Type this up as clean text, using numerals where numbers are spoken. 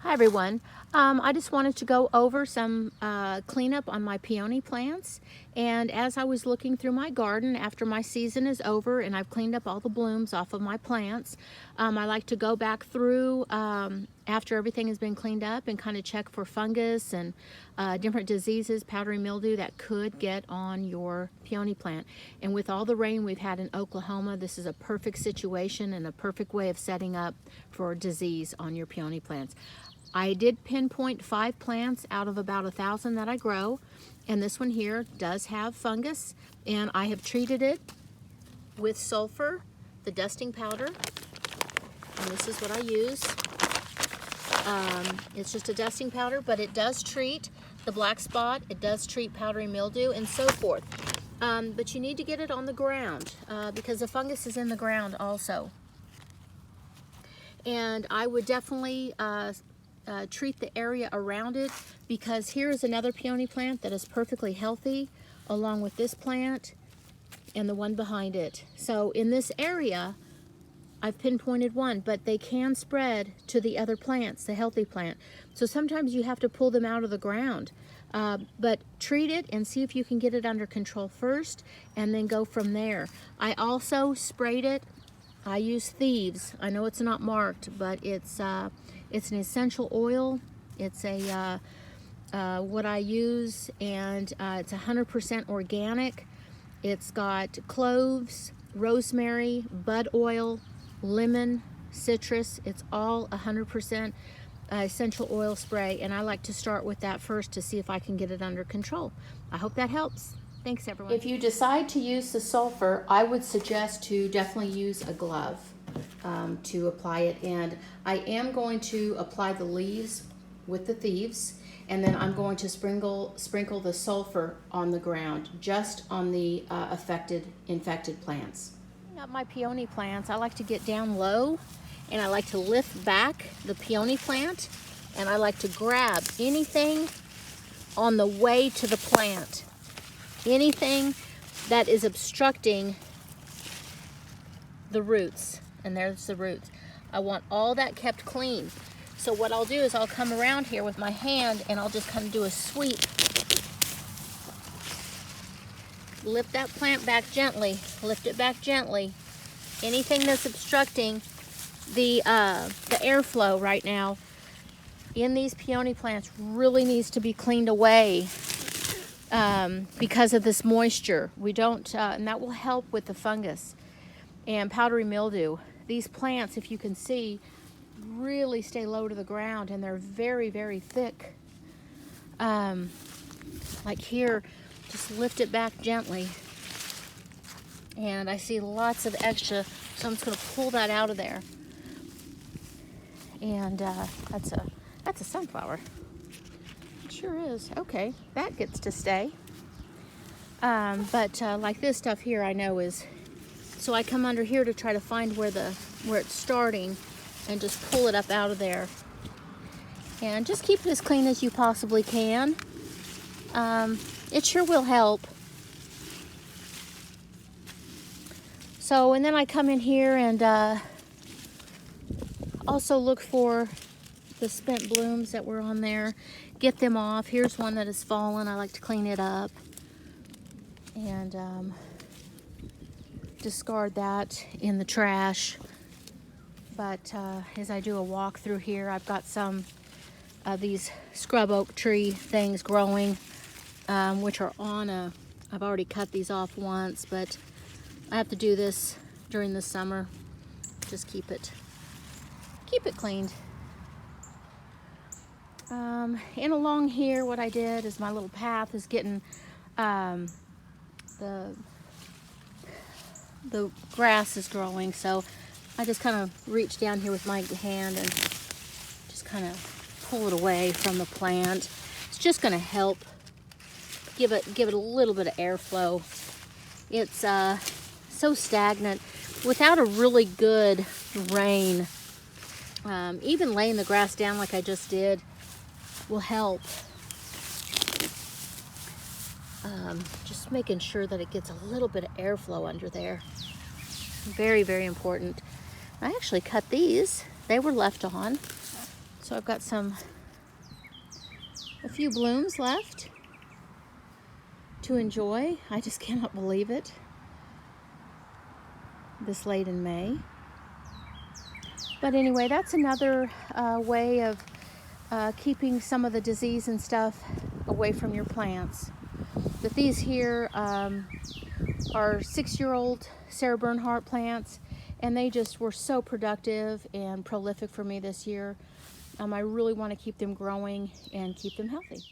Hi everyone. I just wanted to go over some cleanup on my peony plants, and as I was looking through my garden after my season is over and I've cleaned up all the blooms off of my plants, I like to go back through after everything has been cleaned up and kind of check for fungus and different diseases, powdery mildew that could get on your peony plant. And with all the rain we've had in Oklahoma, this is a perfect situation and a perfect way of setting up for disease on your peony plants. I did pinpoint 5 plants out of about 1,000 that I grow, and this one here does have fungus, and I have treated it with sulfur, the dusting powder, and this is what I use. It's just a dusting powder, but it does treat the black spot, it does treat powdery mildew, and so forth. But you need to get it on the ground because the fungus is in the ground also. And I would definitely treat the area around it, because here is another peony plant that is perfectly healthy along with this plant and the one behind it. So in this area I've pinpointed one, but they can spread to the other plants, the healthy plant. So sometimes you have to pull them out of the ground, but treat it and see if you can get it under control first and then go from there. I also sprayed it. I use Thieves. I know it's not marked, but it's an essential oil. It's a what I use, and it's 100% organic. It's got cloves, rosemary, bud oil, lemon, citrus. It's all 100% essential oil spray, and I like to start with that first to see if I can get it under control. I hope that helps. Thanks, everyone. If you decide to use the sulfur, I would suggest to definitely use a glove to apply it. And I am going to apply the leaves with the Thieves, and then I'm going to sprinkle the sulfur on the ground, just on the infected plants. Up my peony plants, I like to get down low, and I like to lift back the peony plant, and I like to grab anything on the way to the plant. Anything that is obstructing the roots, and there's the roots. I want all that kept clean. So what I'll do is I'll come around here with my hand and I'll just kind of do a sweep. Lift that plant back gently, lift it back gently. Anything that's obstructing the airflow right now in these peony plants really needs to be cleaned away. Because of this moisture. We don't, and that will help with the fungus and powdery mildew. These plants, if you can see, really stay low to the ground, and they're very, very thick. Like here, just lift it back gently. And I see lots of extra, so I'm just going to pull that out of there. And that's a sunflower. Sure is. Okay, that gets to stay. But like this stuff here, I know is, so I come under here to try to find where it's starting and just pull it up out of there. And just keep it as clean as you possibly can. It sure will help. So, and then I come in here and also look for the spent blooms that were on there. Get them off. Here's one that has fallen. I like to clean it up and discard that in the trash. But as I do a walk through here, I've got some of these scrub oak tree things growing, which are on I've already cut these off once, but I have to do this during the summer. Just keep it cleaned. And along here, what I did is my little path is getting the grass is growing, so I just kind of reach down here with my hand and just kind of pull it away from the plant. It's just going to help give it a little bit of airflow. It's so stagnant. Without a really good rain, even laying the grass down like I just did will help. Just making sure that it gets a little bit of airflow under there. Very, very important. I actually cut these. They were left on. So I've got a few blooms left to enjoy. I just cannot believe it this late in May. But anyway, that's another way of keeping some of the disease and stuff away from your plants. But these here are 6-year-old Sarah Bernhardt plants, and they just were so productive and prolific for me this year. I really want to keep them growing and keep them healthy.